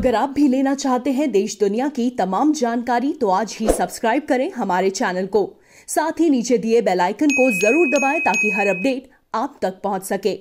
अगर आप भी लेना चाहते हैं देश दुनिया की तमाम जानकारी तो आज ही सब्सक्राइब करें हमारे चैनल को। साथ ही नीचे दिए बेल आइकन को जरूर दबाएं ताकि हर अपडेट आप तक पहुंच सके।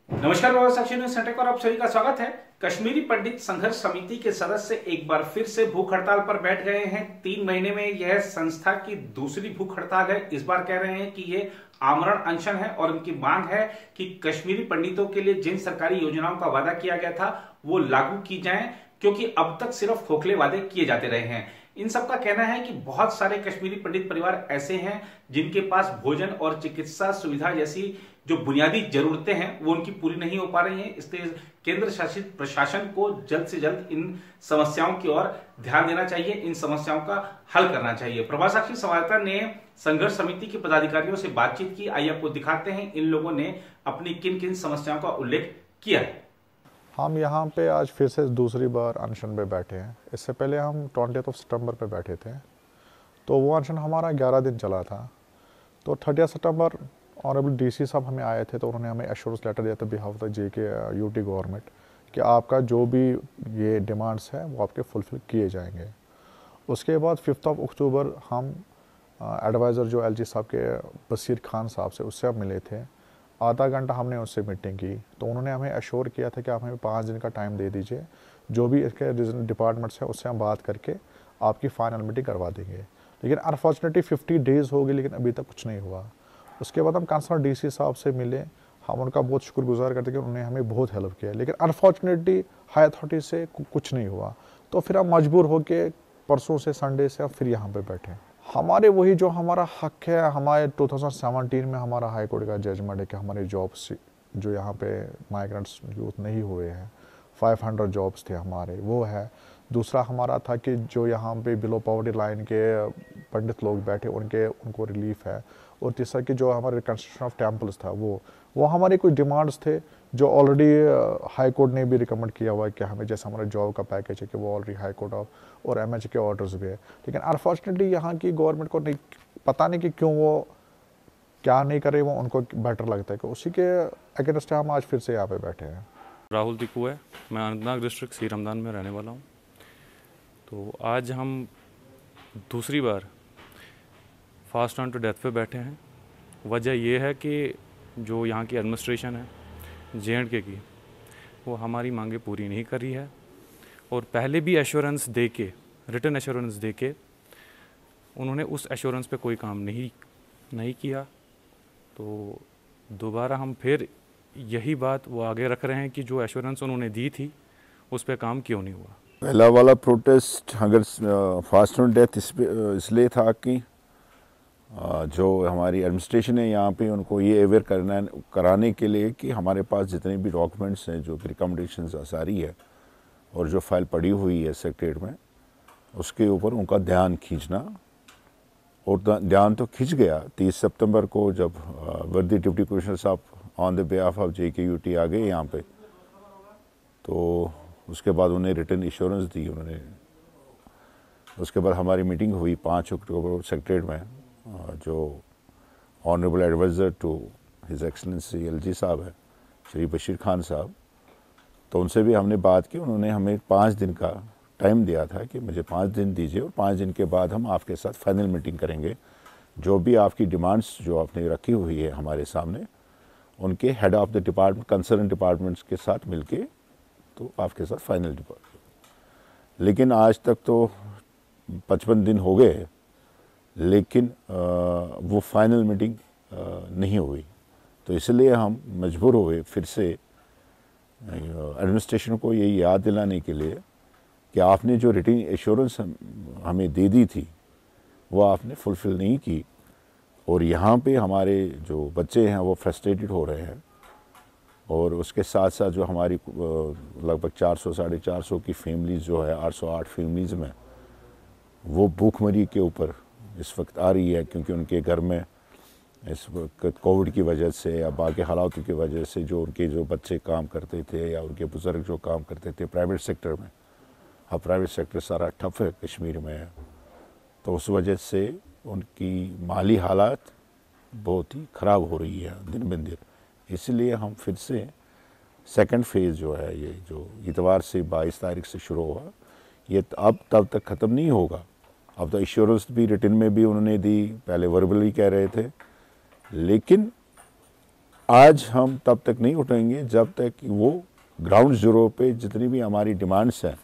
नमस्कार, बाबा साक्षी न्यूज़ सेंटर पर आप सभी का स्वागत है। कश्मीरी पंडित संघर्ष समिति के सदस्य एक बार फिर से भूख हड़ताल पर बैठ गए हैं। 3 महीने में यह संस्था की दूसरी भूख हड़ताल है। इस बार कह रहे हैं कि ये आमरण अनशन है और उनकी मांग है कि कश्मीरी पंडितों के लिए जिन सरकारी योजनाओं का वादा किया गया था वो लागू की जाएं, क्योंकि अब तक सिर्फ खोखले वादे किए जाते रहे हैं। इन सब का कहना है कि बहुत सारे कश्मीरी पंडित परिवार ऐसे हैं जिनके पास भोजन और चिकित्सा सुविधा जैसी जो बुनियादी जरूरतें हैं वो उनकी पूरी नहीं हो पा रही हैं। इसलिए केंद्र शासित प्रशासन को जल्द से जल्द इन समस्याओं की ओर ध्यान देना चाहिए, इन समस्याओं का हल करना चाहिए। प्रभात साक्षी संवाददाता ने संघर्ष समिति के पदाधिकारियों से बातचीत की। आइए आपको दिखाते हैं इन लोगों ने अपनी किन किन समस्याओं का उल्लेख किया है। हम यहाँ पे आज फिर से दूसरी बार अनशन पे बैठे हैं। इससे पहले हम 20 सितंबर पे बैठे थे, तो वो अनशन हमारा 11 दिन चला था। तो 30 सितंबर ऑनरेबल डीसी साहब हमें आए थे, तो उन्होंने हमें एश्योरेंस लेटर दिया था behalf of the JK UT government कि आपका जो भी ये डिमांड्स हैं वो आपके फुलफिल किए जाएंगे। उसके बाद 5 अक्टूबर हम एडवाइज़र जो LG साहब के बशीर खान साहब से उससे हम मिले थे। आधा घंटा हमने उससे मीटिंग की, तो उन्होंने हमें एश्योर किया था कि आप हमें 5 दिन का टाइम दे दीजिए, जो भी इसके रीजनल डिपार्टमेंट्स हैं उससे हम बात करके आपकी फ़ाइनल मीटिंग करवा देंगे। लेकिन अनफॉर्चुनेटली 50 डेज़ हो गए, लेकिन अभी तक कुछ नहीं हुआ। उसके बाद हम कंसर्न DC साहब से मिले, हम उनका बहुत शुक्रगुजार करते कि उन्होंने हमें बहुत हेल्प किया, लेकिन अनफॉर्चुनेटली हाई अथॉरिटी से कुछ नहीं हुआ। तो फिर हम मजबूर होकर परसों से संडे से हम फिर यहाँ पर बैठे। हमारे वही जो हमारा हक है, हमारे 2017 में हमारा हाई कोर्ट का जजमेंट है कि हमारे जॉब्स जो यहाँ पे माइग्रेंट्स यूथ नहीं हुए हैं, 500 जॉब्स थे हमारे, वो है। दूसरा हमारा था कि जो यहाँ पे बिलो पॉवर्टी लाइन के पंडित लोग बैठे उनको रिलीफ है। और तीसरा कि जो हमारे कंस्ट्रक्शन ऑफ टेम्पल्स था वो हमारे कुछ डिमांड्स थे जो ऑलरेडी हाई कोर्ट ने भी रिकमेंड किया हुआ है कि हमें जैसे हमारा जॉब का पैकेज है कि वो ऑलरेडी हाई कोर्ट और MH के ऑर्डर्स भी है। लेकिन अनफॉर्चुनेटली यहाँ की गवर्नमेंट को नहीं पता नहीं कि क्यों वो क्या नहीं करे, वो उनको बेटर लगता है कि उसी के अगेंस्ट हम आज फिर से यहाँ पे बैठे हैं। राहुल दिकू है, मैं अनंतनाग डिस्ट्रिक्ट सी रमदान में रहने वाला हूँ। तो आज हम दूसरी बार फास्ट ऑन टू डेथ पे बैठे हैं। वजह ये है कि जो यहाँ की एडमिनिस्ट्रेशन है J&K की, वो हमारी मांगें पूरी नहीं कर रही है और पहले भी एश्योरेंस दे के, रिटन एश्योरेंस दे के उन्होंने उस एश्योरेंस पे कोई काम नहीं किया। तो दोबारा हम फिर यही बात वो आगे रख रहे हैं कि जो एश्योरेंस उन्होंने दी थी उस पर काम क्यों नहीं हुआ। पहला वाला प्रोटेस्ट अगर फास्ट ऑन डेथ इसलिए था कि जो हमारी एडमिनिस्ट्रेशन है यहाँ पे उनको ये अवेयर कराने के लिए कि हमारे पास जितने भी डॉक्यूमेंट्स हैं, जो रिकमेंडेशंस सारी है और जो फाइल पड़ी हुई है सेक्रेटरीट में, उसके ऊपर उनका ध्यान खींचना। और ध्यान तो खिंच गया 30 सितंबर को जब वर्दी डिप्टी कमिश्नर साहब on the behalf of JK UT आ गए यहाँ पे। तो उसके बाद उन्हें रिटन इंश्योरेंस दी उन्होंने। उसके बाद हमारी मीटिंग हुई 5 अक्टूबर सेक्रेटरीट में, जो honourable adviser to his excellency LG साहब है, श्री बशीर खान साहब। तो उनसे भी हमने बात की। उन्होंने हमें 5 दिन का टाइम दिया था कि मुझे 5 दिन दीजिए और 5 दिन के बाद हम आपके साथ फाइनल मीटिंग करेंगे। जो भी आपकी डिमांड्स जो आपने रखी हुई है हमारे सामने, उनके head of the department concern departments के साथ मिलके तो आपके साथ फाइनल डिपार्टमेंट। लेकिन आज तक तो 55 दिन हो गए, लेकिन वो फाइनल मीटिंग नहीं हुई। तो इसलिए हम मजबूर हुए फिर से एडमिनिस्ट्रेशन को ये याद दिलाने के लिए कि आपने जो रिटन एश्योरेंस हमें दे दी थी वो आपने फुलफ़िल नहीं की। और यहाँ पे हमारे जो बच्चे हैं वो फ्रस्ट्रेटेड हो रहे हैं। और उसके साथ साथ जो हमारी लगभग 400 साढ़े 400 की फैमिलीज़ जो है 808 फैमिलीज़ में, वो भूखमरी के ऊपर इस वक्त आ रही है, क्योंकि उनके घर में इस वक्त कोविड की वजह से या बाकी हालातों की वजह से जो उनके जो बच्चे काम करते थे या उनके बुज़ुर्ग जो काम करते थे प्राइवेट सेक्टर में, अब प्राइवेट सेक्टर सारा ठप है कश्मीर में। तो उस वजह से उनकी माली हालात बहुत ही ख़राब हो रही है दिन ब दिन। इसलिए हम फिर से सेकंड फेज़ जो है, ये जो इतवार से 22 तारीख से शुरू हुआ, ये अब तब तक ख़त्म नहीं होगा। अब तो एश्योरेंस भी रिटन में भी उन्होंने दी, पहले वर्बली कह रहे थे, लेकिन आज हम तब तक नहीं उठेंगे जब तक कि वो ग्राउंड ज़ीरो पे जितनी भी हमारी डिमांड्स हैं,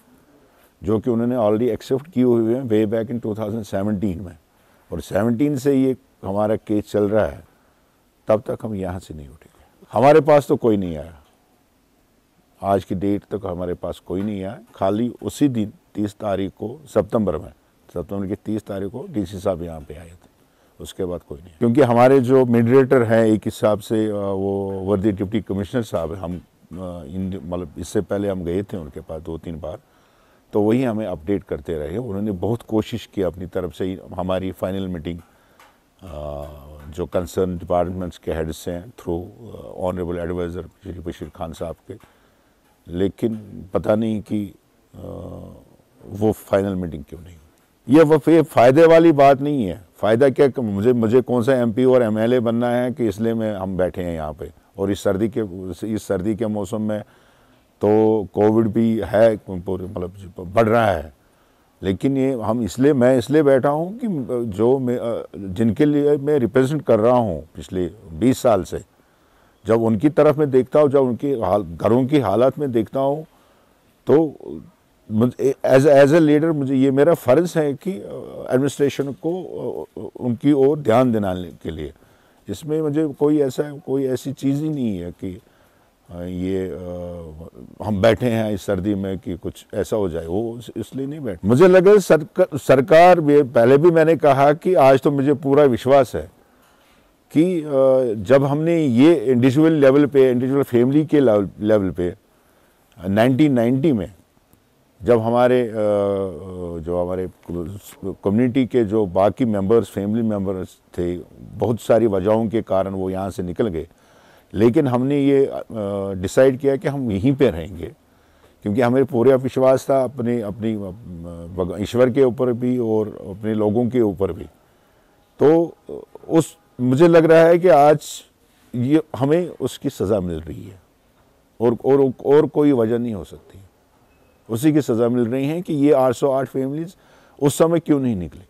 जो कि उन्होंने ऑलरेडी एक्सेप्ट किए हुए हैं वे बैक इन 2017 में, और 17 से ये हमारा केस चल रहा है, तब तक हम यहाँ से नहीं उठेंगे। हमारे पास तो कोई नहीं आया, आज की डेट तक हमारे पास कोई नहीं आया। खाली उसी दिन 30 तारीख को सितंबर की 30 तारीख को डीसी साहब यहाँ पे आए थे, उसके बाद कोई नहीं। क्योंकि हमारे जो मीडिएटर हैं एक हिसाब से वो वर्दी डिप्टी कमिश्नर साहब, हम मतलब इससे पहले हम गए थे उनके पास 2-3 बार, तो वही हमें अपडेट करते रहे। उन्होंने बहुत कोशिश की अपनी तरफ से, हमारी फाइनल मीटिंग जो कंसर्न डिपार्टमेंट्स के हेड्स हैं through honourable adviser Shri Bashir Khan साहब के, लेकिन पता नहीं कि वो फाइनल मीटिंग क्यों नहीं। ये फ़ायदे वाली बात नहीं है। फ़ायदा क्या, मुझे कौन सा एमपी और एमएलए बनना है कि इसलिए हम बैठे हैं यहाँ पे। और इस सर्दी के मौसम में तो कोविड भी है, मतलब बढ़ रहा है, लेकिन मैं इसलिए बैठा हूँ कि जिनके लिए मैं रिप्रेजेंट कर रहा हूँ पिछले 20 साल से, जब उनकी तरफ में देखता हूँ, जब उनकी घरों की हालत में देखता हूँ, तो एज ए लीडर मुझे ये मेरा फ़र्ज़ है कि एडमिनिस्ट्रेशन को उनकी ओर ध्यान दिलाने के लिए। इसमें मुझे कोई ऐसी चीज़ ही नहीं है कि ये हम बैठे हैं इस सर्दी में कि कुछ ऐसा हो जाए, वो इसलिए नहीं बैठे। मुझे लगा सरकार पहले भी मैंने कहा कि आज तो मुझे पूरा विश्वास है कि जब हमने ये इंडिविजुअल फैमिली के लेवल पे 1990 में जब हमारे कम्युनिटी के जो बाकी फैमिली मेंबर्स थे, बहुत सारी वजहों के कारण वो यहाँ से निकल गए, लेकिन हमने ये डिसाइड किया कि हम यहीं पे रहेंगे, क्योंकि हमें पूरा विश्वास था अपनी ईश्वर के ऊपर भी और अपने लोगों के ऊपर भी। तो मुझे लग रहा है कि आज ये हमें उसकी सज़ा मिल रही है, और कोई वजह नहीं हो सकती। उसी की सज़ा मिल रही है कि ये 808 फैमिलीज़ उस समय क्यों नहीं निकली।